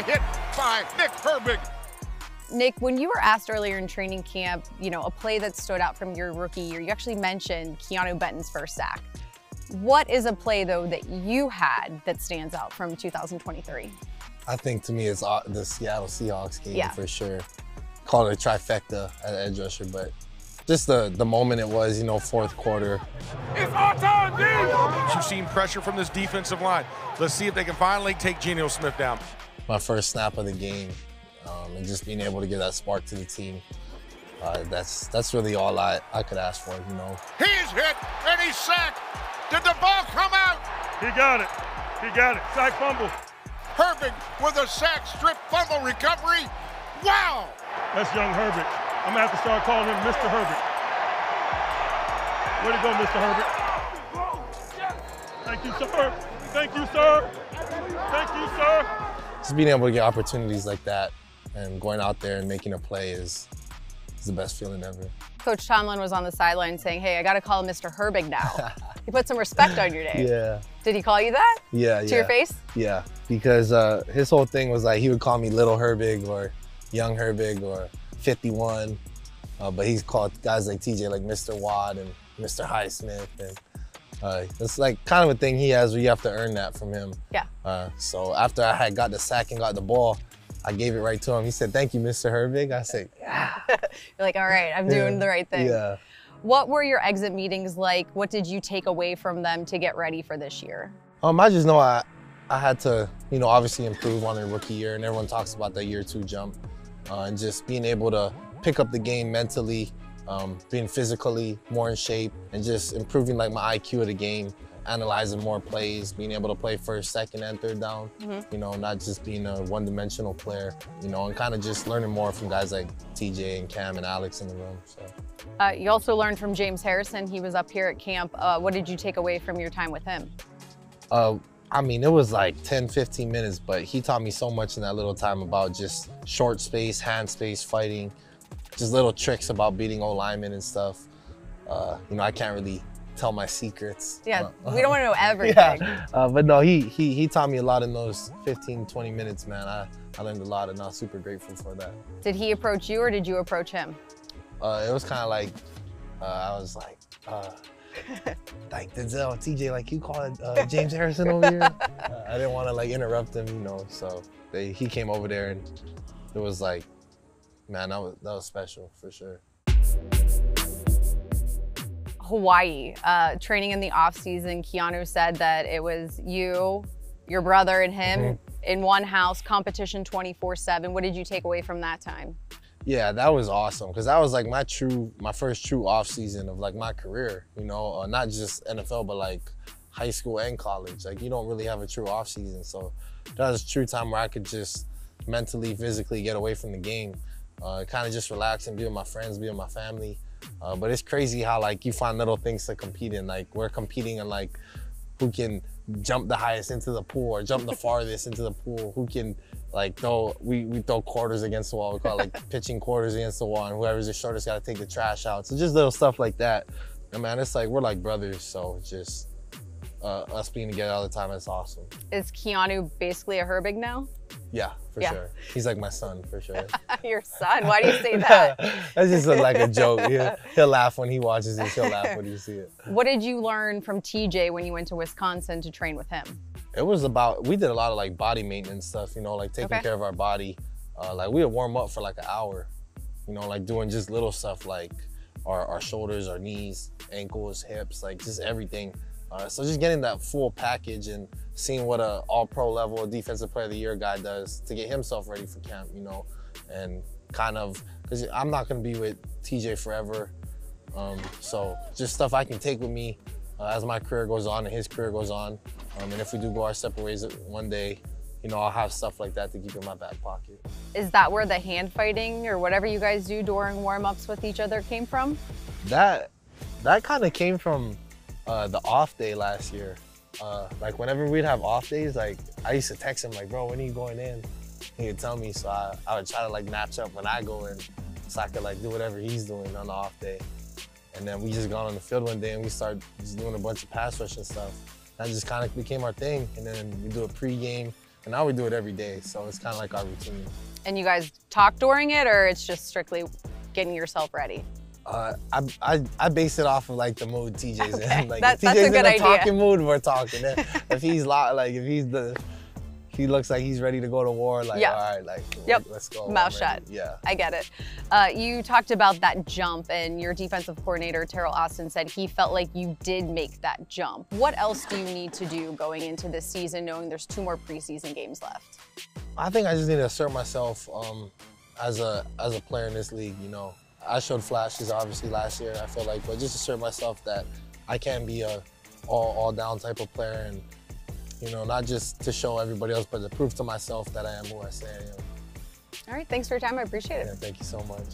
the hit by Nick Herbig. Nick, when you were asked earlier in training camp, a play that stood out from your rookie year, you actually mentioned Keanu Benton's first sack. What is a play, though, that you had that stands out from 2023? I think to me it's the Seattle Seahawks game for sure. Call it a trifecta at edge rusher, but just the moment it was, fourth quarter. It's our time, D! You've seen pressure from this defensive line. Let's see if they can finally take Geno Smith down. My first snap of the game, and just being able to give that spark to the team. That's really all I could ask for, He's hit and he's sacked. Did the ball come out? He got it. He got it. Sack fumble. Herbig with a sack, strip, fumble recovery. Wow! That's young Herbig. I'm gonna have to start calling him Mr. Herbig. Way to go, Mr. Herbig. Thank you, sir. Thank you, sir. Thank you, sir. Just being able to get opportunities like that and going out there and making a play is the best feeling ever. Coach Tomlin was on the sideline saying, hey, I got to call him Mr. Herbig now. He put some respect on your name. Yeah. Did he call you that? Yeah, To your face? Yeah, because his whole thing was like he would call me Little Herbig or Young Herbig or 51, but he's called guys like TJ like Mr. Watt and Mr. Highsmith, and it's like kind of a thing he has where you have to earn that from him. Yeah. So after I had got the sack and got the ball, I gave it right to him. He said, "Thank you, Mr. Herbig." I said, "Yeah." You're like, all right, I'm doing the right thing. Yeah. What were your exit meetings like? What did you take away from them to get ready for this year? I just know I had to, obviously improve on the rookie year, and everyone talks about the year 2 jump, and just being able to pick up the game mentally, being physically more in shape, and just improving like my IQ of the game, analyzing more plays, being able to play first, second, and third down, not just being a one-dimensional player, and kind of just learning more from guys like TJ and Cam and Alex in the room. So. You also learned from James Harrison. He was up here at camp. What did you take away from your time with him? It was like 10, 15 minutes, but he taught me so much in that little time about just short space, hand space, fighting, just little tricks about beating O-linemen and stuff. I can't really tell my secrets. Yeah, we don't want to know everything. Yeah, but no, he taught me a lot in those 15, 20 minutes, man. I learned a lot, and I'm super grateful for that. Did he approach you, or did you approach him? It was kind of like, I was like Denzel, TJ, like you called James Harrison over here? I didn't want to like interrupt him, so he came over there, and it was like, man, that was special for sure. Hawaii, training in the off season, Keanu said that it was you, your brother, and him in one house, competition 24/7. What did you take away from that time? Yeah, that was awesome, because that was like my first true off season of like my career, not just NFL, but like high school and college. Like you don't really have a true off season, so that was a true time where I could just mentally, physically get away from the game, kind of just relax and be with my friends, be with my family. But it's crazy how like you find little things to compete in. Like we're competing in like who can jump the highest into the pool or jump the farthest into the pool, who can like we throw quarters against the wall. We call it like pitching quarters against the wall, and whoever's the shortest got to take the trash out. So just little stuff like that. And man, it's like we're like brothers, so just us being together all the time, it's awesome. Is Keanu basically a Herbig now? Yeah, for sure. He's like my son, for sure. Your son? Why do you say that? That's just like a joke. He'll laugh when he watches it. He'll laugh when you see it. What did you learn from TJ when you went to Wisconsin to train with him? It was we did a lot of like body maintenance stuff, like taking care of our body. Like we would warm up for like an hour, like doing just little stuff like our shoulders, our knees, ankles, hips, like just everything. So just getting that full package and seeing what a all-pro level defensive player of the year guy does to get himself ready for camp, and kind of, because I'm not going to be with TJ forever. So just stuff I can take with me as my career goes on and his career goes on. And if we do go our separate ways one day, I'll have stuff like that to keep in my back pocket. Is that where the hand fighting or whatever you guys do during warm-ups with each other came from? That kind of came from the off day last year. Like whenever we'd have off days, like I used to text him like, bro, when are you going in? He would tell me, so I would try to like match up when I go in so I could like do whatever he's doing on the off day. And then we just got on the field one day and we started just doing a bunch of pass rush and stuff. That just kind of became our thing. And then we do a pregame, And now we do it every day, so it's kind of like our routine. And you guys talk during it, or it's just strictly getting yourself ready? I base it off of like the mood TJ's in. Like that's if TJ's a good in a idea. talking mood, we're talking. If he's he looks like he's ready to go to war, like, all right, like, let's go. Mouth shut. Yeah. I get it. You talked about that jump, and your defensive coordinator, Terrell Austin, said he felt like you did make that jump. What else do you need to do going into this season, knowing there's 2 more preseason games left? I think I just need to assert myself as a player in this league, you know. I showed flashes, obviously, last year, I feel like, but just assert myself that I can be a all-down type of player, and you know, not just to show everybody else, but to prove to myself that I am who I say I am. All right, thanks for your time. I appreciate it. Yeah, thank you so much.